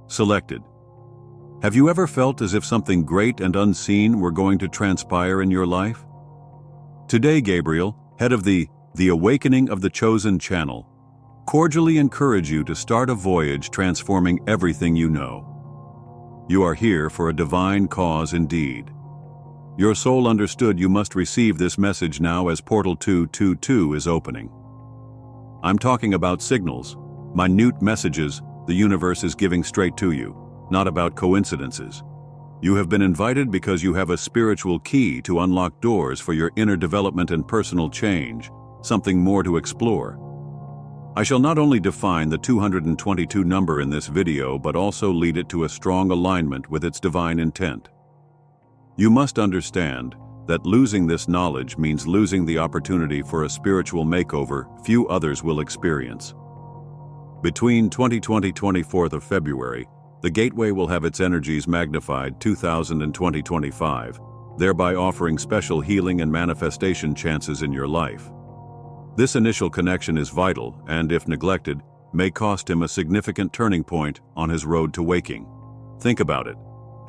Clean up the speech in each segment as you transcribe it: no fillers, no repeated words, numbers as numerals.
Selected. Have you ever felt as if something great and unseen were going to transpire in your life? Today, Gabriel, head of the Awakening of the Chosen channel, cordially encourage you to start a voyage transforming everything you know. You are here for a divine cause indeed. Your soul understood you must receive this message now as Portal 222 is opening. I'm talking about signals, minute messages the universe is giving straight to you, not about coincidences. You have been invited because you have a spiritual key to unlock doors for your inner development and personal change, something more to explore. I shall not only define the 222 number in this video, but also lead it to a strong alignment with its divine intent. You must understand that losing this knowledge means losing the opportunity for a spiritual makeover few others will experience. Between 2020 24th of February, the gateway will have its energies magnified 2000 and 2025, thereby offering special healing and manifestation chances in your life. This initial connection is vital and, if neglected, may cost him a significant turning point on his road to waking. Think about it.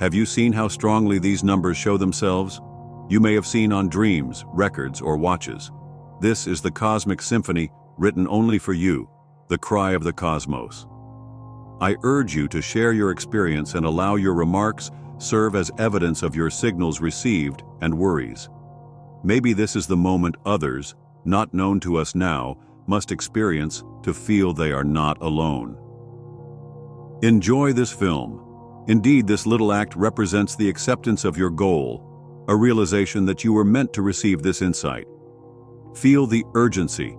Have you seen how strongly these numbers show themselves? You may have seen on dreams, records, or watches. This is the cosmic symphony written only for you, the cry of the cosmos. I urge you to share your experience and allow your remarks serve as evidence of your signals received and worries. Maybe this is the moment others, not known to us now, must experience to feel they are not alone. Enjoy this film. Indeed, this little act represents the acceptance of your goal, a realization that you were meant to receive this insight. Feel the urgency.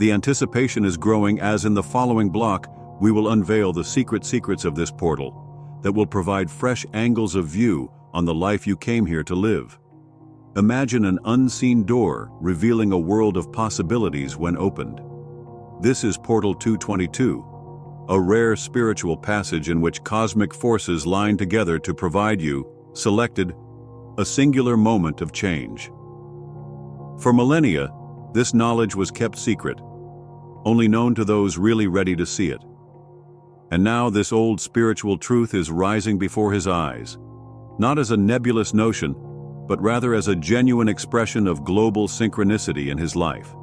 The anticipation is growing as in the following block, we will unveil the secrets of this portal that will provide fresh angles of view on the life you came here to live. Imagine an unseen door revealing a world of possibilities when opened. This is Portal 222, a rare spiritual passage in which cosmic forces line together to provide you, selected, a singular moment of change. For millennia, this knowledge was kept secret, only known to those really ready to see it. And now this old spiritual truth is rising before his eyes, not as a nebulous notion, but rather as a genuine expression of global synchronicity in his life.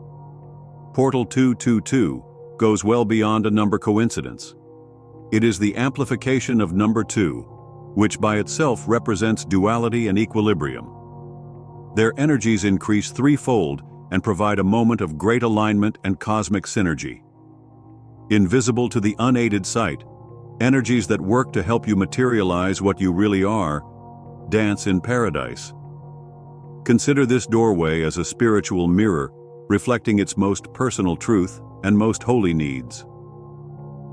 Portal 222 goes well beyond a number coincidence. It is the amplification of number 2, which by itself represents duality and equilibrium. Their energies increase threefold and provide a moment of great alignment and cosmic synergy. Invisible to the unaided sight, energies that work to help you materialize what you really are, dance in paradise. Consider this doorway as a spiritual mirror, reflecting its most personal truth and most holy needs.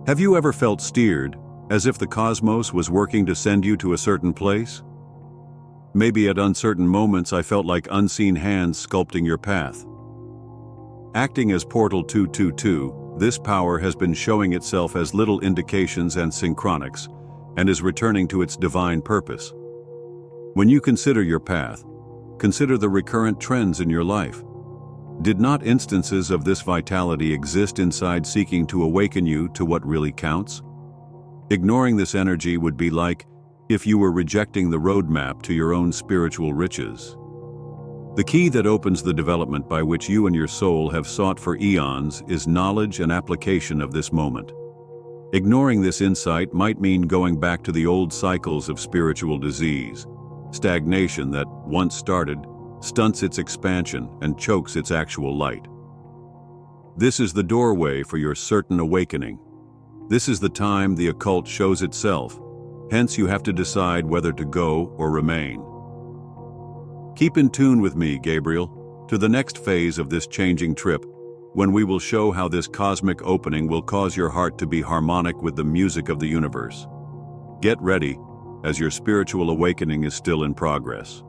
Have you ever felt steered, as if the cosmos was working to send you to a certain place? Maybe at uncertain moments I felt like unseen hands sculpting your path. Acting as Portal 222, this power has been showing itself as little indications and synchronics, and is returning to its divine purpose. When you consider your path, consider the recurrent trends in your life. Did not instances of this vitality exist inside seeking to awaken you to what really counts? Ignoring this energy would be like if you were rejecting the roadmap to your own spiritual riches. The key that opens the development by which you and your soul have sought for eons is knowledge and application of this moment. Ignoring this insight might mean going back to the old cycles of spiritual disease, stagnation that, once started, stunts its expansion and chokes its actual light. This is the doorway for your certain awakening. This is the time the occult shows itself, hence you have to decide whether to go or remain. Keep in tune with me, Gabriel, to the next phase of this changing trip, when we will show how this cosmic opening will cause your heart to be harmonic with the music of the universe. Get ready, as your spiritual awakening is still in progress.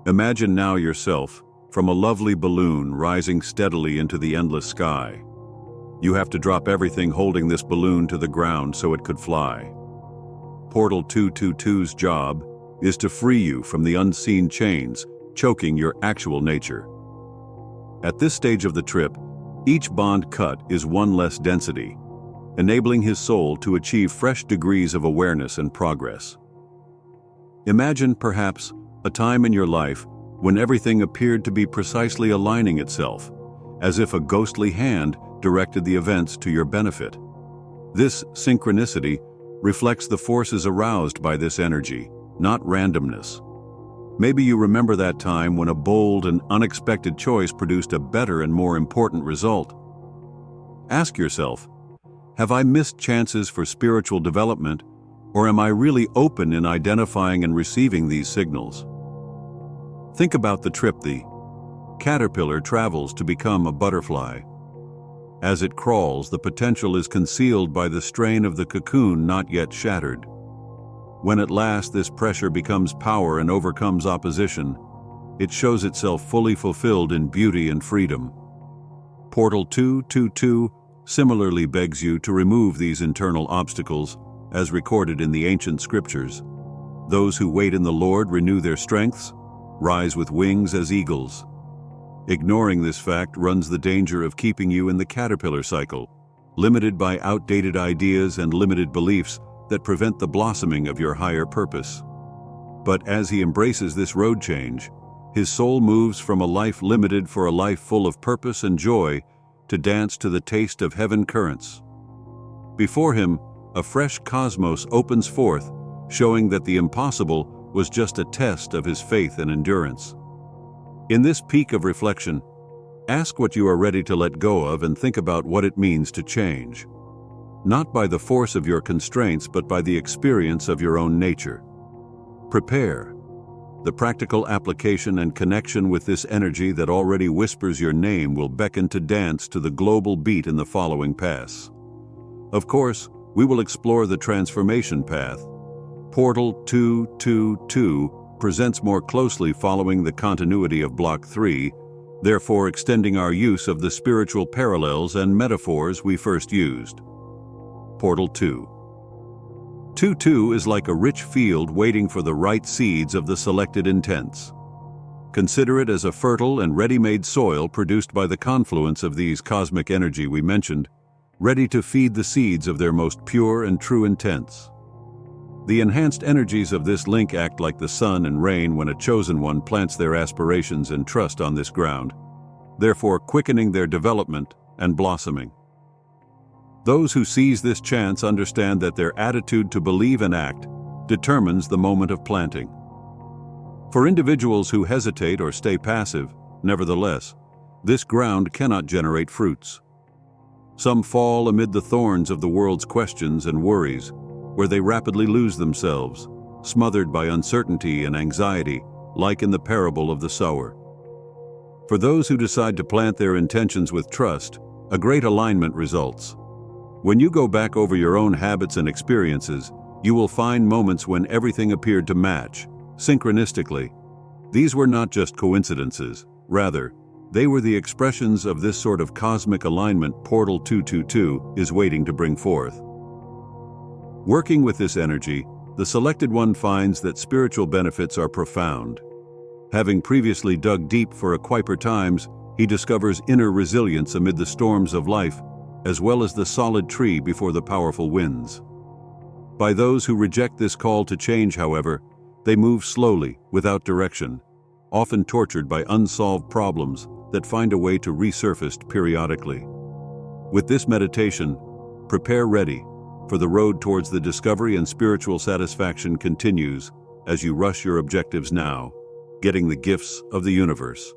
Imagine now yourself, from a lovely balloon rising steadily into the endless sky. You have to drop everything holding this balloon to the ground so it could fly. Portal 222's job is to free you from the unseen chains choking your actual nature. At this stage of the trip, each bond cut is one less density, enabling his soul to achieve fresh degrees of awareness and progress. Imagine, perhaps, a time in your life when everything appeared to be precisely aligning itself, as if a ghostly hand directed the events to your benefit. This synchronicity reflects the forces aroused by this energy, not randomness. Maybe you remember that time when a bold and unexpected choice produced a better and more important result. Ask yourself, have I missed chances for spiritual development, or am I really open in identifying and receiving these signals? Think about the trip the caterpillar travels to become a butterfly. As it crawls, the potential is concealed by the strain of the cocoon not yet shattered. When at last this pressure becomes power and overcomes opposition, it shows itself fully fulfilled in beauty and freedom. Portal 222 similarly begs you to remove these internal obstacles, as recorded in the ancient scriptures. Those who wait in the Lord renew their strengths, rise with wings as eagles. Ignoring this fact runs the danger of keeping you in the caterpillar cycle, limited by outdated ideas and limited beliefs that prevent the blossoming of your higher purpose. But as he embraces this road change, his soul moves from a life limited for a life full of purpose and joy to dance to the taste of heaven currents. Before him, a fresh cosmos opens forth, showing that the impossible was just a test of his faith and endurance. In this peak of reflection, ask what you are ready to let go of and think about what it means to change. Not by the force of your constraints, but by the experience of your own nature. Prepare. The practical application and connection with this energy that already whispers your name will beckon to dance to the global beat in the following pass. Of course, we will explore the transformation path. Portal 222 presents more closely following the continuity of Block 3, therefore extending our use of the spiritual parallels and metaphors we first used. Portal 222 is like a rich field waiting for the right seeds of the selected intents. Consider it as a fertile and ready-made soil produced by the confluence of these cosmic energy we mentioned, ready to feed the seeds of their most pure and true intents. The enhanced energies of this link act like the sun and rain when a chosen one plants their aspirations and trust on this ground, therefore quickening their development and blossoming. Those who seize this chance understand that their attitude to believe and act determines the moment of planting. For individuals who hesitate or stay passive, nevertheless, this ground cannot generate fruits. Some fall amid the thorns of the world's questions and worries, where they rapidly lose themselves, smothered by uncertainty and anxiety, like in the parable of the sower. For those who decide to plant their intentions with trust, a great alignment results. When you go back over your own habits and experiences, you will find moments when everything appeared to match, synchronistically. These were not just coincidences, rather, they were the expressions of this sort of cosmic alignment Portal 222 is waiting to bring forth. Working with this energy, the selected one finds that spiritual benefits are profound. Having previously dug deep for a Kuiper times, he discovers inner resilience amid the storms of life, as well as the solid tree before the powerful winds. By those who reject this call to change, however, they move slowly, without direction, often tortured by unsolved problems that find a way to resurface periodically. With this meditation, prepare ready, for the road towards the discovery and spiritual satisfaction continues as you rush your objectives now, getting the gifts of the universe.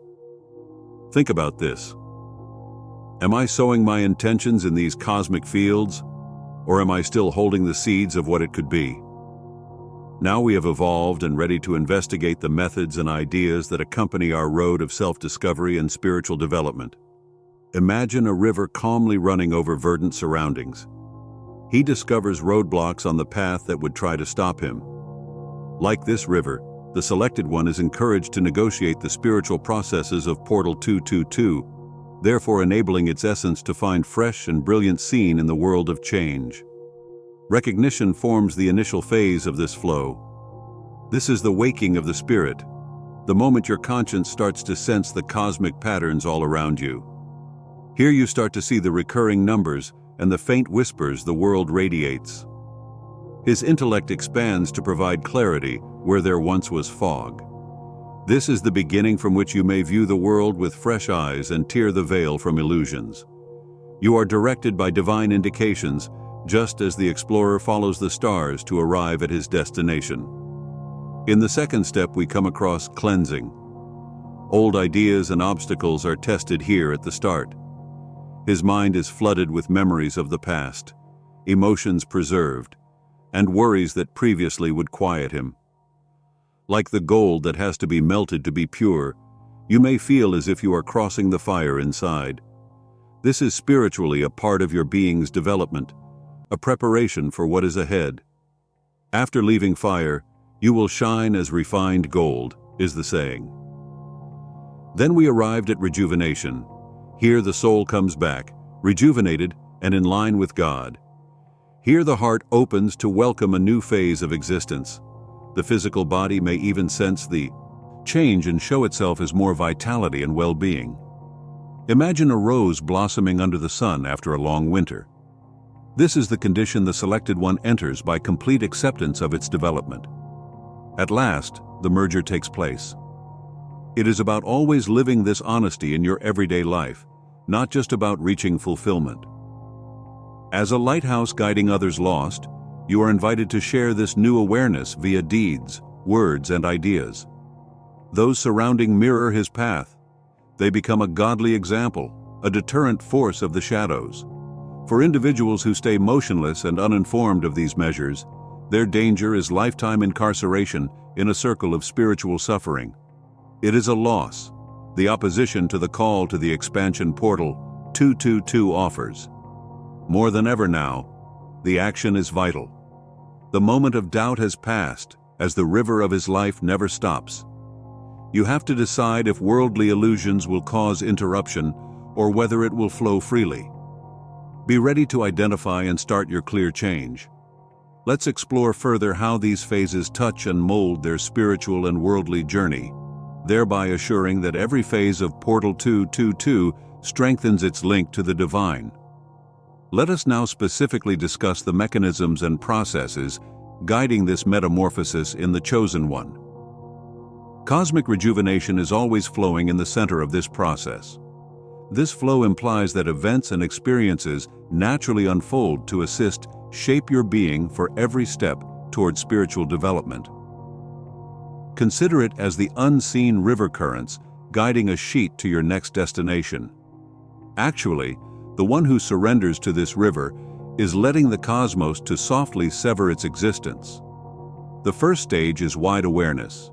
Think about this. Am I sowing my intentions in these cosmic fields, or am I still holding the seeds of what it could be? Now we have evolved and ready to investigate the methods and ideas that accompany our road of self-discovery and spiritual development. Imagine a river calmly running over verdant surroundings. He discovers roadblocks on the path that would try to stop him. Like this river, the selected one is encouraged to negotiate the spiritual processes of Portal 222, therefore enabling its essence to find fresh and brilliant scene in the world of change. Recognition forms the initial phase of this flow. This is the waking of the spirit, the moment your conscience starts to sense the cosmic patterns all around you. Here you start to see the recurring numbers, and the faint whispers the world radiates. His intellect expands to provide clarity where there once was fog. This is the beginning from which you may view the world with fresh eyes and tear the veil from illusions. You are directed by divine indications, just as the explorer follows the stars to arrive at his destination. In the second step, we come across cleansing. Old ideas and obstacles are tested here at the start. His mind is flooded with memories of the past, emotions preserved, and worries that previously would quiet him. Like the gold that has to be melted to be pure, you may feel as if you are crossing the fire inside. This is spiritually a part of your being's development, a preparation for what is ahead. After leaving fire, you will shine as refined gold, is the saying. Then we arrived at rejuvenation. Here the soul comes back, rejuvenated and in line with God. Here the heart opens to welcome a new phase of existence. The physical body may even sense the change and show itself as more vitality and well-being. Imagine a rose blossoming under the sun after a long winter. This is the condition the selected one enters by complete acceptance of its development. At last, the merger takes place. It is about always living this honesty in your everyday life, not just about reaching fulfillment. As a lighthouse guiding others lost, you are invited to share this new awareness via deeds, words, and ideas. Those surrounding mirror his path. They become a godly example, a deterrent force of the shadows. For individuals who stay motionless and uninformed of these measures, their danger is lifetime incarceration in a circle of spiritual suffering. It is a loss, the opposition to the call to the expansion portal 222 offers. More than ever now, the action is vital. The moment of doubt has passed, as the river of his life never stops. You have to decide if worldly illusions will cause interruption or whether it will flow freely. Be ready to identify and start your clear change. Let's explore further how these phases touch and mold their spiritual and worldly journey, thereby assuring that every phase of Portal 222 strengthens its link to the divine. Let us now specifically discuss the mechanisms and processes guiding this metamorphosis in the Chosen One. Cosmic rejuvenation is always flowing in the center of this process. This flow implies that events and experiences naturally unfold to assist shape your being for every step toward spiritual development. Consider it as the unseen river currents guiding a sheet to your next destination. Actually, the one who surrenders to this river is letting the cosmos to softly sever its existence. The first stage is wide awareness.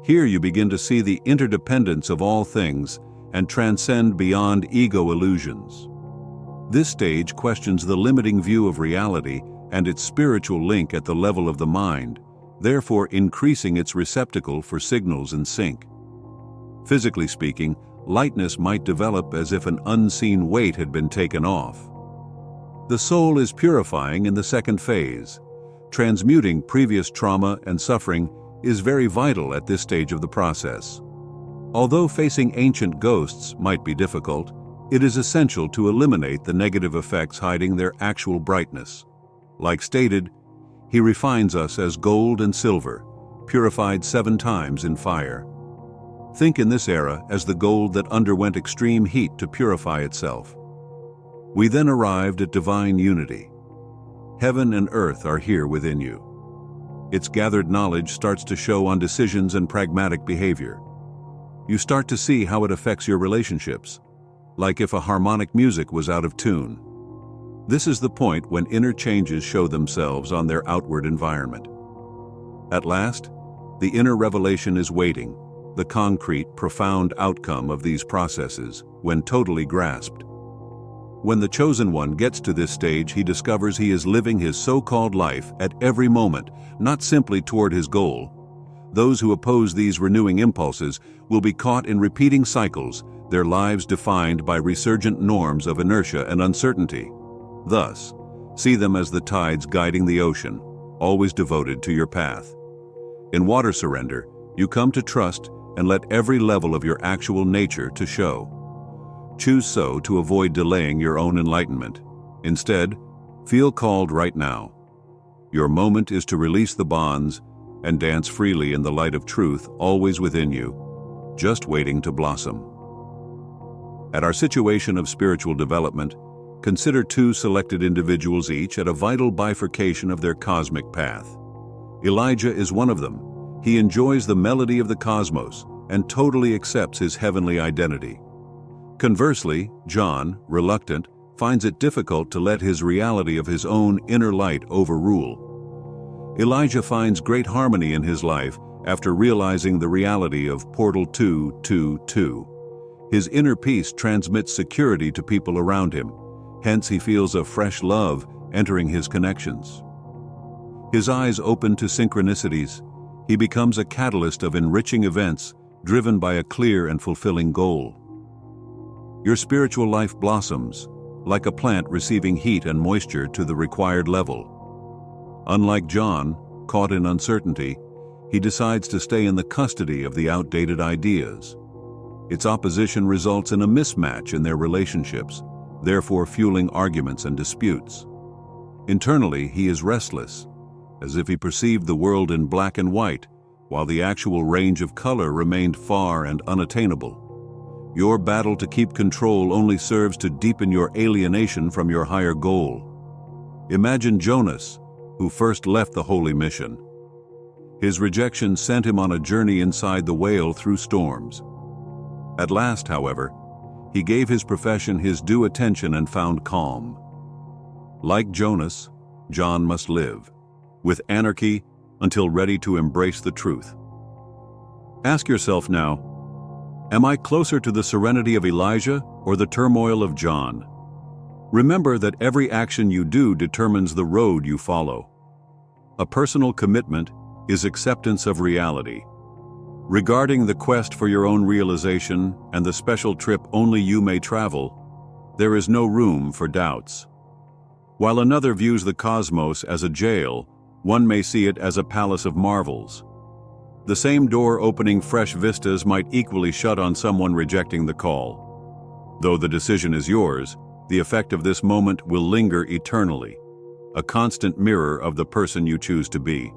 Here you begin to see the interdependence of all things and transcend beyond ego illusions. This stage questions the limiting view of reality and its spiritual link at the level of the mind, therefore increasing its receptacle for signals and sync. Physically speaking, lightness might develop as if an unseen weight had been taken off. The soul is purifying in the second phase. Transmuting previous trauma and suffering is very vital at this stage of the process. Although facing ancient ghosts might be difficult, it is essential to eliminate the negative effects hiding their actual brightness. Like stated, he refines us as gold and silver, purified 7 times in fire. Think in this era as the gold that underwent extreme heat to purify itself. We then arrived at divine unity. Heaven and earth are here within you. Its gathered knowledge starts to show on decisions and pragmatic behavior. You start to see how it affects your relationships, like if a harmonic music was out of tune. This is the point when inner changes show themselves on their outward environment. At last, the inner revelation is waiting, the concrete, profound outcome of these processes, when totally grasped. When the Chosen One gets to this stage, he discovers he is living his so-called life at every moment, not simply toward his goal. Those who oppose these renewing impulses will be caught in repeating cycles, their lives defined by resurgent norms of inertia and uncertainty. Thus, see them as the tides guiding the ocean, always devoted to your path. In water surrender, you come to trust and let every level of your actual nature to show. Choose so to avoid delaying your own enlightenment. Instead, feel called right now. Your moment is to release the bonds and dance freely in the light of truth always within you, just waiting to blossom. At our situation of spiritual development, consider two selected individuals each at a vital bifurcation of their cosmic path. Elijah is one of them. He enjoys the melody of the cosmos and totally accepts his heavenly identity. Conversely, John, reluctant, finds it difficult to let his reality of his own inner light overrule. Elijah finds great harmony in his life after realizing the reality of Portal 222. His inner peace transmits security to people around him. Hence, he feels a fresh love entering his connections. His eyes open to synchronicities. He becomes a catalyst of enriching events driven by a clear and fulfilling goal. Your spiritual life blossoms, like a plant receiving heat and moisture to the required level. Unlike John, caught in uncertainty, he decides to stay in the custody of the outdated ideas. Its opposition results in a mismatch in their relationships, therefore fueling arguments and disputes. Internally, he is restless, as if he perceived the world in black and white, while the actual range of color remained far and unattainable. Your battle to keep control only serves to deepen your alienation from your higher goal. Imagine Jonas, who first left the holy mission. His rejection sent him on a journey inside the whale through storms. At last, however, he gave his profession his due attention and found calm. Like Jonas, John must live, with anarchy until ready to embrace the truth. Ask yourself now, am I closer to the serenity of Elijah or the turmoil of John? Remember that every action you do determines the road you follow. A personal commitment is acceptance of reality. Regarding the quest for your own realization and the special trip only you may travel, there is no room for doubts. While another views the cosmos as a jail, one may see it as a palace of marvels. The same door opening fresh vistas might equally shut on someone rejecting the call. Though the decision is yours, the effect of this moment will linger eternally, a constant mirror of the person you choose to be.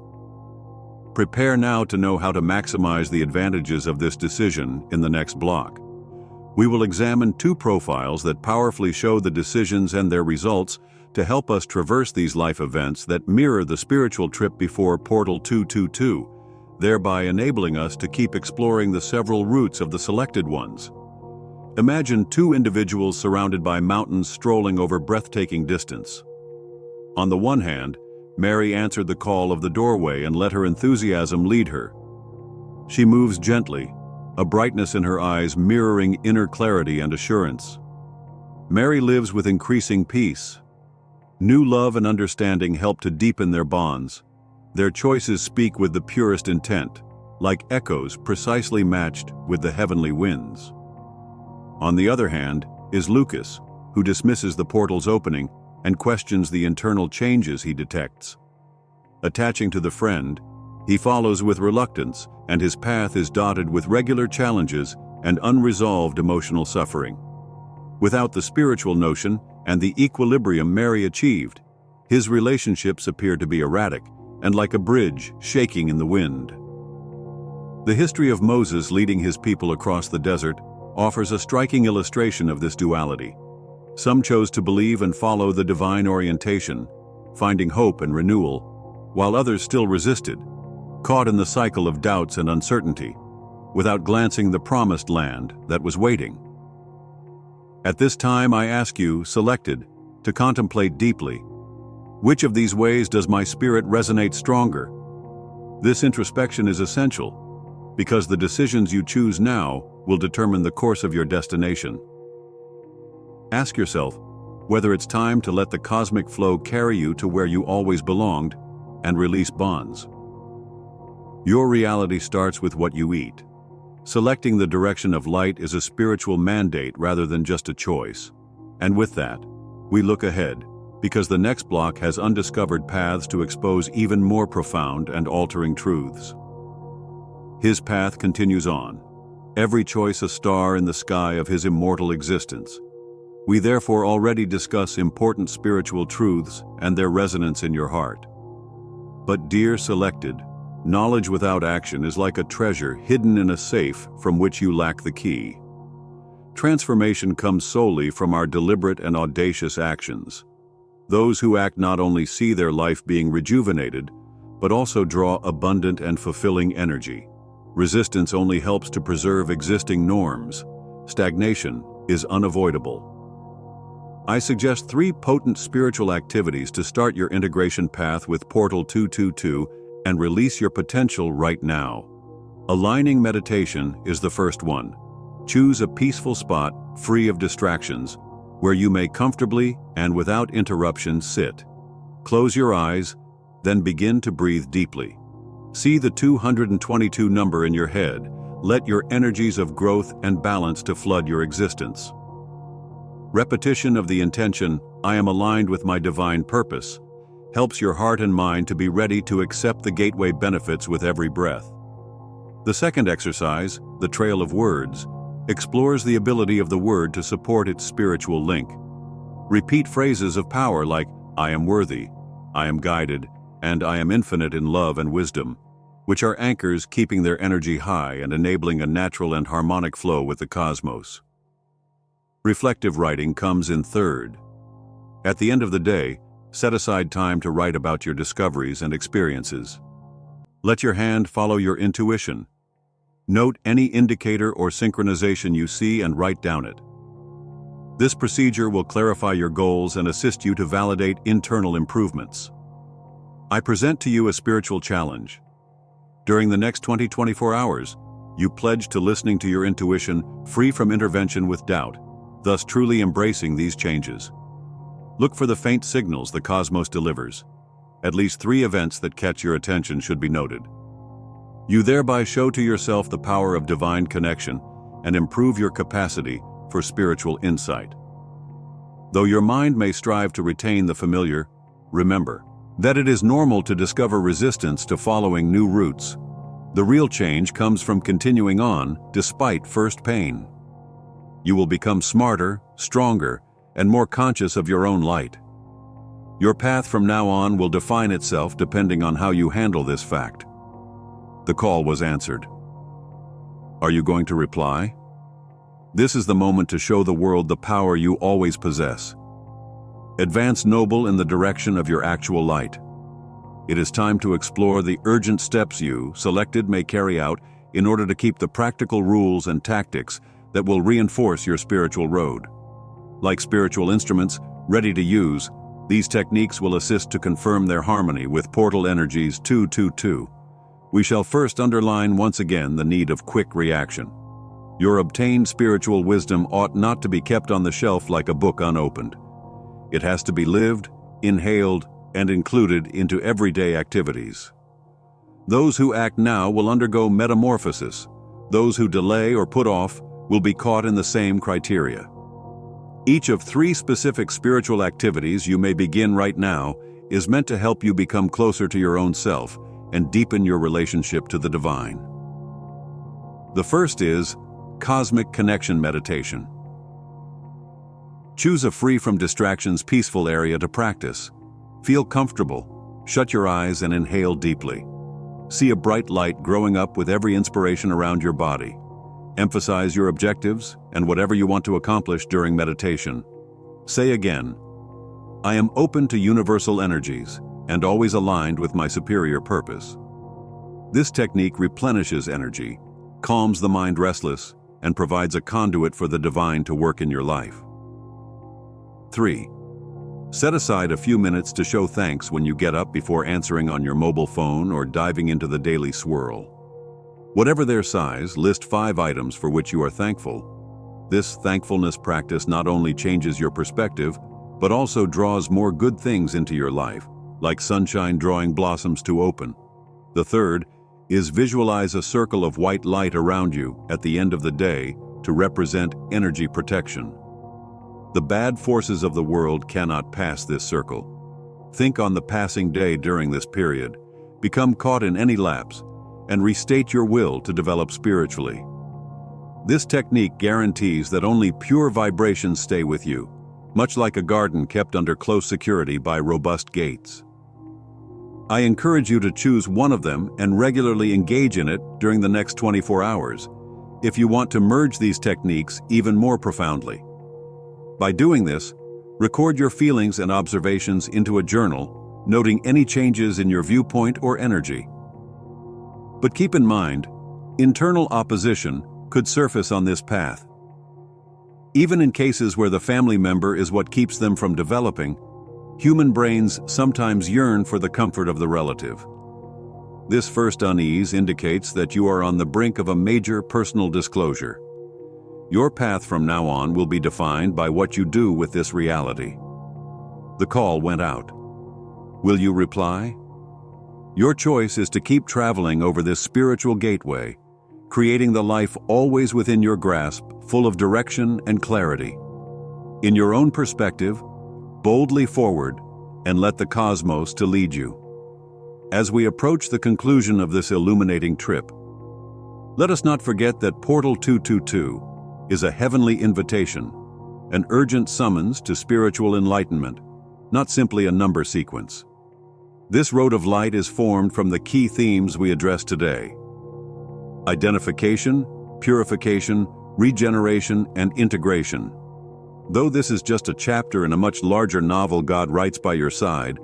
Prepare now to know how to maximize the advantages of this decision in the next block. We will examine two profiles that powerfully show the decisions and their results to help us traverse these life events that mirror the spiritual trip before Portal 222, thereby enabling us to keep exploring the several routes of the selected ones. Imagine two individuals surrounded by mountains strolling over breathtaking distance. On the one hand, Mary answered the call of the doorway and let her enthusiasm lead her. She moves gently, a brightness in her eyes mirroring inner clarity and assurance. Mary lives with increasing peace. New love and understanding help to deepen their bonds. Their choices speak with the purest intent, like echoes precisely matched with the heavenly winds. On the other hand is Lucas, who dismisses the portal's opening and questions the internal changes he detects. Attaching to the friend, he follows with reluctance, and his path is dotted with regular challenges and unresolved emotional suffering. Without the spiritual notion and the equilibrium Mary achieved, his relationships appear to be erratic and like a bridge shaking in the wind. The history of Moses leading his people across the desert offers a striking illustration of this duality. Some chose to believe and follow the divine orientation, finding hope and renewal, while others still resisted, caught in the cycle of doubts and uncertainty, without glancing the promised land that was waiting. At this time, I ask you, selected, to contemplate deeply. Which of these ways does my spirit resonate stronger? This introspection is essential, because the decisions you choose now will determine the course of your destination. Ask yourself whether it's time to let the cosmic flow carry you to where you always belonged and release bonds. Your reality starts with what you eat. Selecting the direction of light is a spiritual mandate rather than just a choice. And with that, we look ahead, because the next block has undiscovered paths to expose even more profound and altering truths. His path continues on, every choice a star in the sky of his immortal existence. We therefore already discuss important spiritual truths and their resonance in your heart. But dear selected, knowledge without action is like a treasure hidden in a safe from which you lack the key. Transformation comes solely from our deliberate and audacious actions. Those who act not only see their life being rejuvenated, but also draw abundant and fulfilling energy. Resistance only helps to preserve existing norms. Stagnation is unavoidable. I suggest 3 potent spiritual activities to start your integration path with Portal 222 and release your potential right now. Aligning meditation is the first one. Choose a peaceful spot, free of distractions, where you may comfortably and without interruption sit. Close your eyes, then begin to breathe deeply. See the 222 number in your head. Let your energies of growth and balance to flood your existence. Repetition of the intention, "I am aligned with my divine purpose," helps your heart and mind to be ready to accept the gateway benefits with every breath. The second exercise, the Trail of Words, explores the ability of the word to support its spiritual link. Repeat phrases of power like, "I am worthy," "I am guided," and "I am infinite in love and wisdom," which are anchors keeping their energy high and enabling a natural and harmonic flow with the cosmos. Reflective writing comes in third. At the end of the day, set aside time to write about your discoveries and experiences. Let your hand follow your intuition. Note any indicator or synchronization you see and write down it. This procedure will clarify your goals and assist you to validate internal improvements. I present to you a spiritual challenge. During the next 24 hours, you pledge to listening to your intuition, free from intervention with doubt, thus truly embracing these changes. Look for the faint signals the cosmos delivers. At least 3 events that catch your attention should be noted. You thereby show to yourself the power of divine connection and improve your capacity for spiritual insight. Though your mind may strive to retain the familiar, remember that it is normal to discover resistance to following new routes. The real change comes from continuing on despite first pain. You will become smarter, stronger, and more conscious of your own light. Your path from now on will define itself depending on how you handle this fact. The call was answered. Are you going to reply? This is the moment to show the world the power you always possess. Advance noble in the direction of your actual light. It is time to explore the urgent steps you, selected, may carry out in order to keep the practical rules and tactics that will reinforce your spiritual road. Like spiritual instruments, ready to use, these techniques will assist to confirm their harmony with Portal Energies 222. We shall first underline once again the need of quick reaction. Your obtained spiritual wisdom ought not to be kept on the shelf like a book unopened. It has to be lived, inhaled, and included into everyday activities. Those who act now will undergo metamorphosis. Those who delay or put off will be caught in the same criteria. Each of 3 specific spiritual activities you may begin right now is meant to help you become closer to your own self and deepen your relationship to the divine. The first is Cosmic Connection Meditation. Choose a free from distractions peaceful area to practice. Feel comfortable, shut your eyes and inhale deeply. See a bright light growing up with every inspiration around your body. Emphasize your objectives and whatever you want to accomplish during meditation. Say again, I am open to universal energies and always aligned with my superior purpose. This technique replenishes energy, calms the mind restless, and provides a conduit for the divine to work in your life. 3. Set aside a few minutes to show thanks when you get up before answering on your mobile phone or diving into the daily swirl. Whatever their size, list 5 items for which you are thankful. This thankfulness practice not only changes your perspective, but also draws more good things into your life, like sunshine drawing blossoms to open. The third is visualize a circle of white light around you at the end of the day to represent energy protection. The bad forces of the world cannot pass this circle. Think on the passing day during this period, become caught in any lapse, and restate your will to develop spiritually. This technique guarantees that only pure vibrations stay with you, much like a garden kept under close security by robust gates. I encourage you to choose one of them and regularly engage in it during the next 24 hours, if you want to merge these techniques even more profoundly. By doing this, record your feelings and observations into a journal, noting any changes in your viewpoint or energy. But keep in mind, internal opposition could surface on this path. Even in cases where the family member is what keeps them from developing, human brains sometimes yearn for the comfort of the relative. This first unease indicates that you are on the brink of a major personal disclosure. Your path from now on will be defined by what you do with this reality. The call went out. Will you reply? Your choice is to keep traveling over this spiritual gateway, creating the life always within your grasp, full of direction and clarity. In your own perspective, boldly forward and let the cosmos to lead you. As we approach the conclusion of this illuminating trip, let us not forget that Portal 222 is a heavenly invitation, an urgent summons to spiritual enlightenment, not simply a number sequence. This road of light is formed from the key themes we addressed today: identification, purification, regeneration, and integration. Though this is just a chapter in a much larger novel God writes by your side,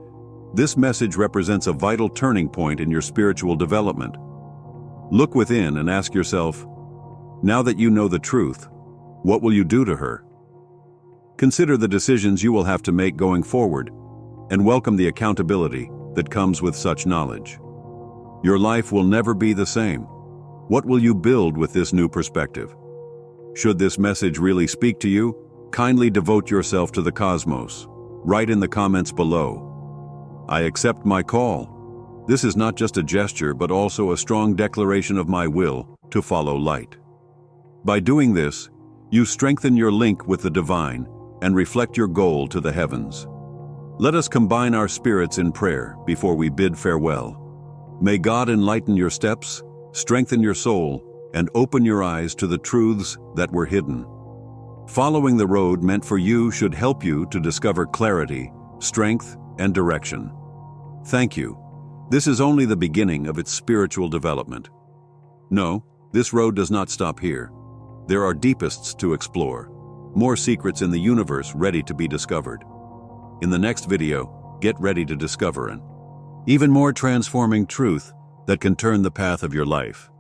this message represents a vital turning point in your spiritual development. Look within and ask yourself, now that you know the truth, what will you do to her? Consider the decisions you will have to make going forward, and welcome the accountability that comes with such knowledge. Your life will never be the same. What will you build with this new perspective? Should this message really speak to you, kindly devote yourself to the cosmos. Write in the comments below, "I accept my call." This is not just a gesture, but also a strong declaration of my will to follow light. By doing this, you strengthen your link with the divine and reflect your goal to the heavens. Let us combine our spirits in prayer before we bid farewell. May God enlighten your steps, strengthen your soul, and open your eyes to the truths that were hidden. Following the road meant for you should help you to discover clarity, strength, and direction. Thank you. This is only the beginning of its spiritual development. No, this road does not stop here. There are deepests to explore, more secrets in the universe ready to be discovered. In the next video, get ready to discover an even more transforming truth that can turn the path of your life.